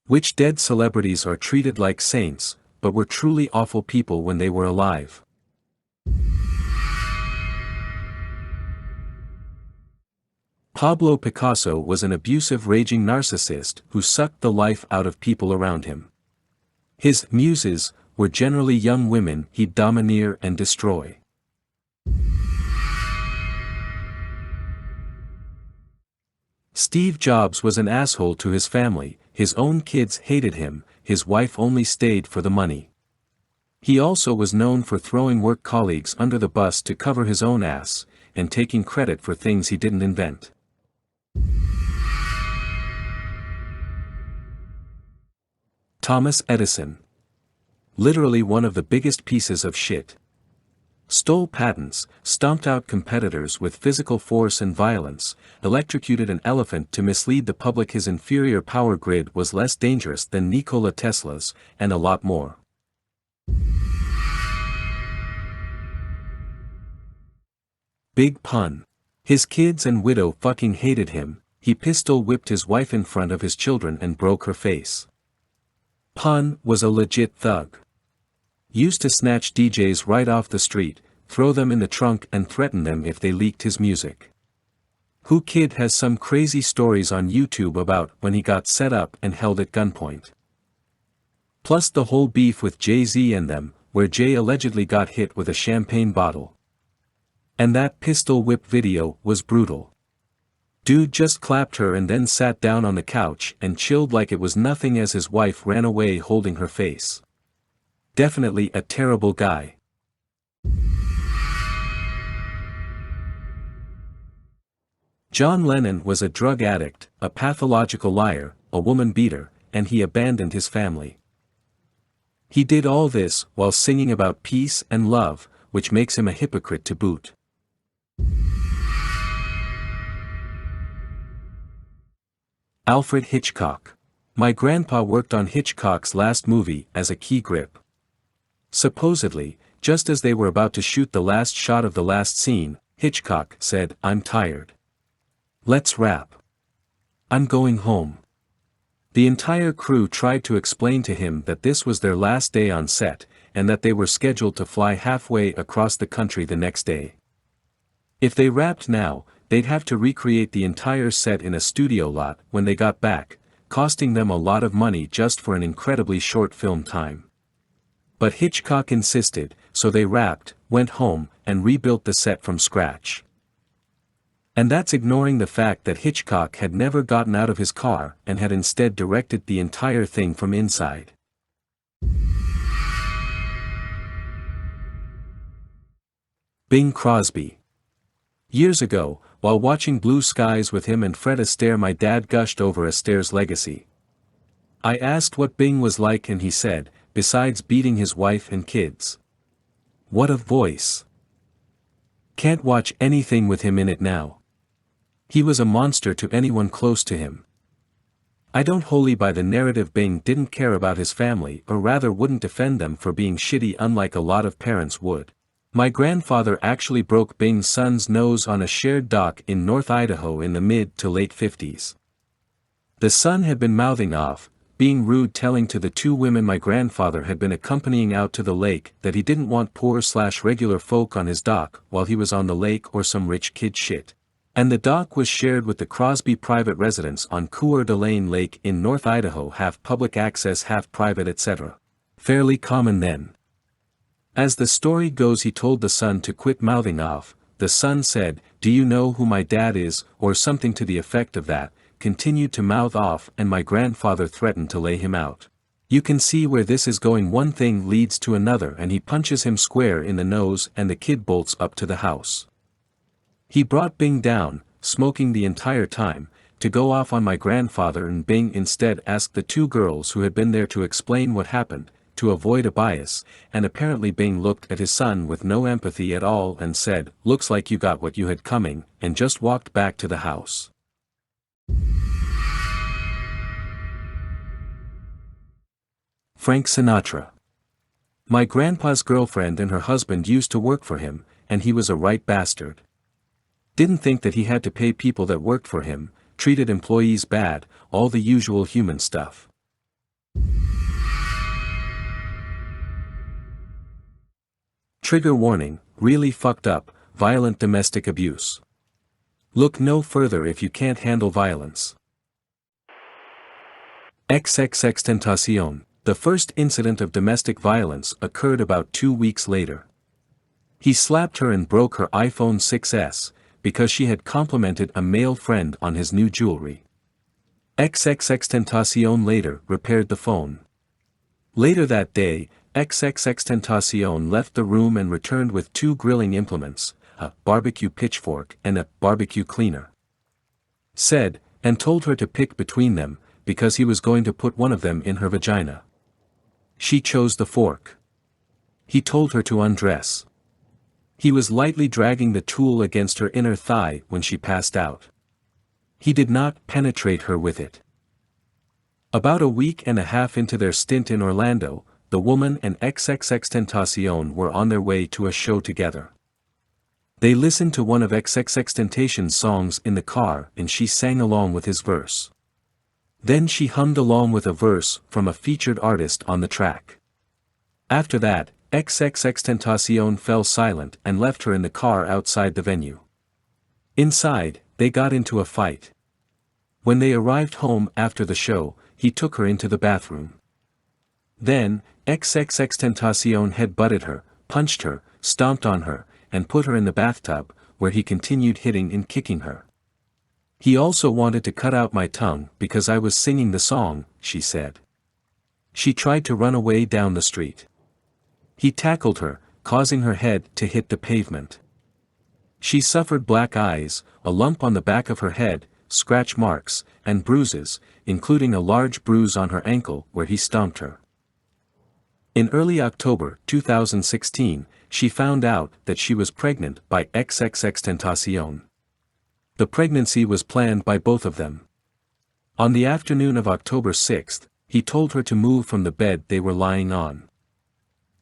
Which dead celebrities are treated like saints, but were truly awful people when they were alive? Pablo Picasso was an abusive raging narcissist who sucked the life out of people around him. His muses were generally young women he'd domineer and destroy. Steve Jobs was an asshole to his family, his own kids hated him, his wife only stayed for the money. He also was known for throwing work colleagues under the bus to cover his own ass, and taking credit for things he didn't invent. Thomas Edison. Literally one of the biggest pieces of shit. Stole patents, stomped out competitors with physical force and violence, electrocuted an elephant to mislead the public his inferior power grid was less dangerous than Nikola Tesla's, and a lot more. Big pun. His kids and widow fucking hated him, he pistol whipped his wife in front of his children and broke her face. Pun was a legit thug. Used to snatch DJs right off the street, throw them in the trunk and threaten them if they leaked his music. Who Kid has some crazy stories on YouTube about when he got set up and held at gunpoint. Plus the whole beef with Jay-Z and them, where Jay allegedly got hit with a champagne bottle. And that pistol whip video was brutal. Dude just clapped her and then sat down on the couch and chilled like it was nothing as his wife ran away holding her face. Definitely a terrible guy. John Lennon was a drug addict, a pathological liar, a woman beater, and he abandoned his family. He did all this while singing about peace and love, which makes him a hypocrite to boot. Alfred Hitchcock. My grandpa worked on Hitchcock's last movie as a key grip. Supposedly, just as they were about to shoot the last shot of the last scene, Hitchcock said, "I'm tired. Let's wrap. I'm going home." The entire crew tried to explain to him that this was their last day on set, and that they were scheduled to fly halfway across the country the next day. If they wrapped now, they'd have to recreate the entire set in a studio lot when they got back, costing them a lot of money just for an incredibly short film time. But Hitchcock insisted, so they wrapped, went home, and rebuilt the set from scratch. And that's ignoring the fact that Hitchcock had never gotten out of his car and had instead directed the entire thing from inside. Bing Crosby. Years ago, while watching Blue Skies with him and Fred Astaire, my dad gushed over Astaire's legacy. I asked what Bing was like and he said, besides beating his wife and kids. What a voice. Can't watch anything with him in it now. He was a monster to anyone close to him. I don't wholly buy the narrative Bing didn't care about his family, or rather wouldn't defend them for being shitty unlike a lot of parents would. My grandfather actually broke Bing's son's nose on a shared dock in North Idaho in the mid to late 50s. The son had been mouthing off, being rude, telling to the two women my grandfather had been accompanying out to the lake that he didn't want poor/regular folk on his dock while he was on the lake or some rich kid shit. And the dock was shared with the Crosby private residence on Coeur d'Alene Lake in North Idaho, half public access half private etc. Fairly common then. As the story goes, he told the son to quit mouthing off. The son said, "Do you know who my dad is?" or something to the effect of that, continued to mouth off, and my grandfather threatened to lay him out. You can see where this is going. One thing leads to another and he punches him square in the nose and the kid bolts up to the house. He brought Bing down, smoking the entire time, to go off on my grandfather, and Bing instead asked the two girls who had been there to explain what happened, to avoid a bias, and apparently Bing looked at his son with no empathy at all and said, "Looks like you got what you had coming," and just walked back to the house. Frank Sinatra. My grandpa's girlfriend and her husband used to work for him, and he was a right bastard. Didn't think that he had to pay people that worked for him, treated employees bad, all the usual human stuff. Trigger warning, really fucked up, violent domestic abuse. Look no further if you can't handle violence. XXXTentacion. The first incident of domestic violence occurred about 2 weeks later. He slapped her and broke her iPhone 6s, because she had complimented a male friend on his new jewelry. XXXTentacion later repaired the phone. Later that day, XXXTentacion left the room and returned with 2 grilling implements, a barbecue pitchfork and a barbecue cleaner. Said, and told her to pick between them, because he was going to put one of them in her vagina. She chose the fork. He told her to undress. He was lightly dragging the tool against her inner thigh when she passed out. He did not penetrate her with it. About a week and a half into their stint in Orlando, the woman and XXXTentacion were on their way to a show together. They listened to one of XXXTentacion's songs in the car and she sang along with his verse. Then she hummed along with a verse from a featured artist on the track. After that, XXXTentacion fell silent and left her in the car outside the venue. Inside, they got into a fight. When they arrived home after the show, he took her into the bathroom. Then, XXXTentacion head-butted her, punched her, stomped on her, and put her in the bathtub, where he continued hitting and kicking her. He also wanted to cut out my tongue because I was singing the song, she said. She tried to run away down the street. He tackled her, causing her head to hit the pavement. She suffered black eyes, a lump on the back of her head, scratch marks, and bruises, including a large bruise on her ankle where he stomped her. In early October 2016, she found out that she was pregnant by XXXTentacion. The pregnancy was planned by both of them. On the afternoon of October 6, he told her to move from the bed they were lying on.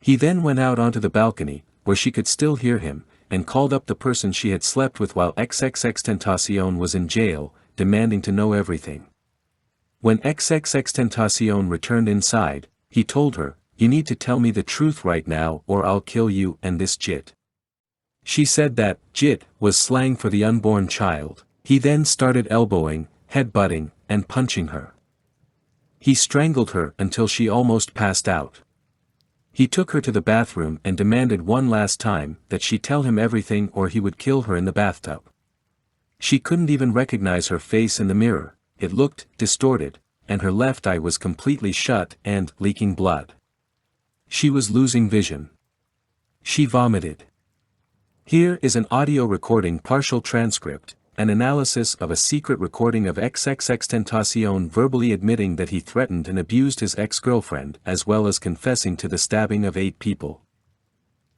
He then went out onto the balcony, where she could still hear him, and called up the person she had slept with while XXXTentacion was in jail, demanding to know everything. When XXXTentacion returned inside, he told her, "You need to tell me the truth right now or I'll kill you and this jit." She said that jit was slang for the unborn child. He then started elbowing, headbutting, and punching her. He strangled her until she almost passed out. He took her to the bathroom and demanded one last time that she tell him everything or he would kill her in the bathtub. She couldn't even recognize her face in the mirror, it looked distorted, and her left eye was completely shut and leaking blood. She was losing vision. She vomited. Here is an audio recording partial transcript, an analysis of a secret recording of XXXTentacion verbally admitting that he threatened and abused his ex-girlfriend as well as confessing to the stabbing of 8 people.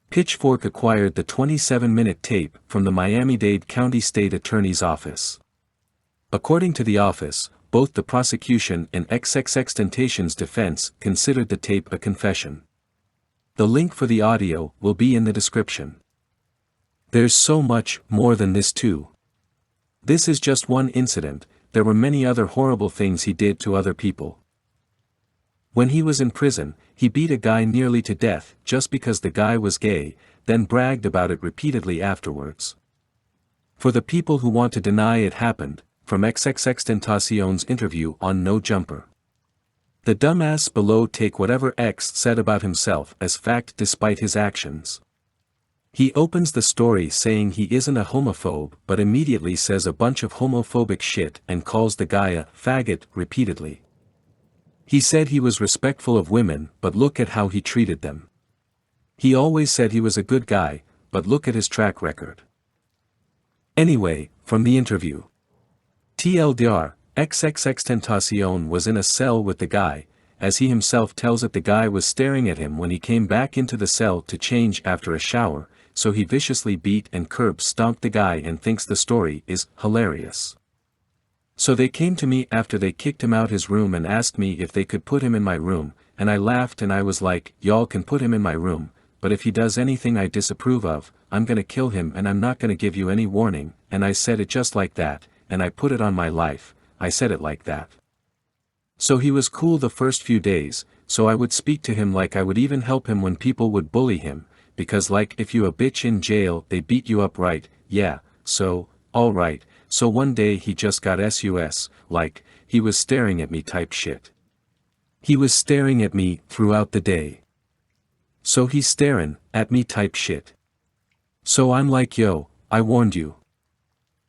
Pitchfork acquired the 27-minute tape from the Miami-Dade County State Attorney's Office. According to the office, both the prosecution and XXXTentacion's defense considered the tape a confession. The link for the audio will be in the description. There's so much more than this too. This is just one incident, there were many other horrible things he did to other people. When he was in prison, he beat a guy nearly to death just because the guy was gay, then bragged about it repeatedly afterwards. For the people who want to deny it happened, from XXXTentacion's interview on No Jumper. The dumbass below take whatever X said about himself as fact despite his actions. He opens the story saying he isn't a homophobe but immediately says a bunch of homophobic shit and calls the guy a faggot repeatedly. He said he was respectful of women but look at how he treated them. He always said he was a good guy, but look at his track record. Anyway, from the interview. TLDR, XXXTentacion was in a cell with the guy, as he himself tells it the guy was staring at him when he came back into the cell to change after a shower, so he viciously beat and curb-stomped the guy and thinks the story is hilarious. So they came to me after they kicked him out his room and asked me if they could put him in my room, and I laughed and I was like, y'all can put him in my room, but if he does anything I disapprove of, I'm gonna kill him and I'm not gonna give you any warning, and I said it just like that, and I put it on my life, I said it like that. So he was cool the first few days, so I would speak to him like I would even help him when people would bully him, because like if you a bitch in jail they beat you up right, yeah, so, alright, so one day he just got sus, like, he was staring at me type shit. He was staring at me throughout the day. So he's staring at me type shit. So I'm like yo, I warned you.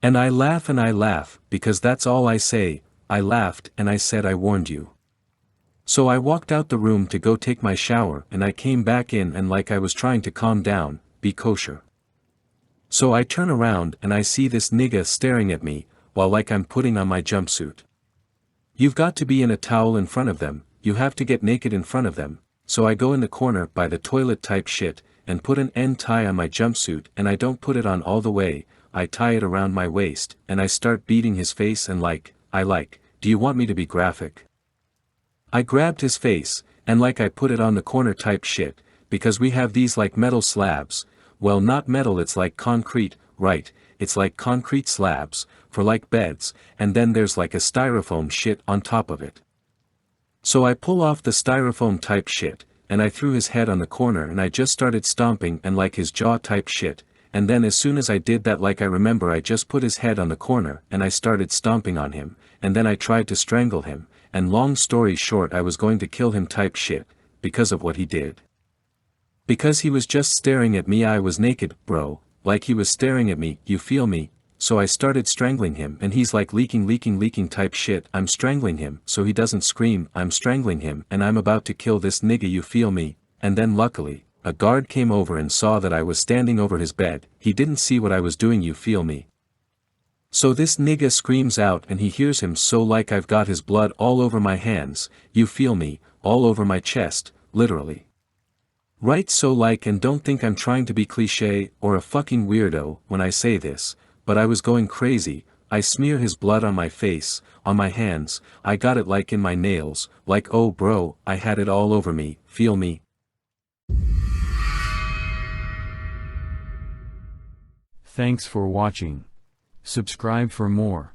And I laugh because that's all I say, I laughed and I said I warned you. So I walked out the room to go take my shower and I came back in and like I was trying to calm down, be kosher. So I turn around and I see this nigga staring at me, while like I'm putting on my jumpsuit. You've got to be in a towel in front of them, you have to get naked in front of them, so I go in the corner by the toilet type shit, and put an end tie on my jumpsuit and I don't put it on all the way, I tie it around my waist and I start beating his face and like, do you want me to be graphic? I grabbed his face, and like I put it on the corner type shit, because we have these like metal slabs, well not metal it's like concrete, right, it's like concrete slabs, for like beds, and then there's like a styrofoam shit on top of it. So I pull off the styrofoam type shit, and I threw his head on the corner and I just started stomping and like his jaw type shit, and then as soon as I did that like I remember I just put his head on the corner and I started stomping on him, and then I tried to strangle him, and long story short I was going to kill him type shit, because of what he did. Because he was just staring at me I was naked, bro, like he was staring at me, you feel me, so I started strangling him and he's like leaking type shit, I'm strangling him so he doesn't scream, I'm strangling him and I'm about to kill this nigga you feel me, and then luckily, a guard came over and saw that I was standing over his bed, he didn't see what I was doing you feel me. So this nigga screams out and he hears him so like I've got his blood all over my hands, you feel me, all over my chest, literally. Right so like and don't think I'm trying to be cliché or a fucking weirdo when I say this, but I was going crazy, I smear his blood on my face, on my hands, I got it like in my nails, like oh bro, I had it all over me, feel me. Thanks for watching. Subscribe for more.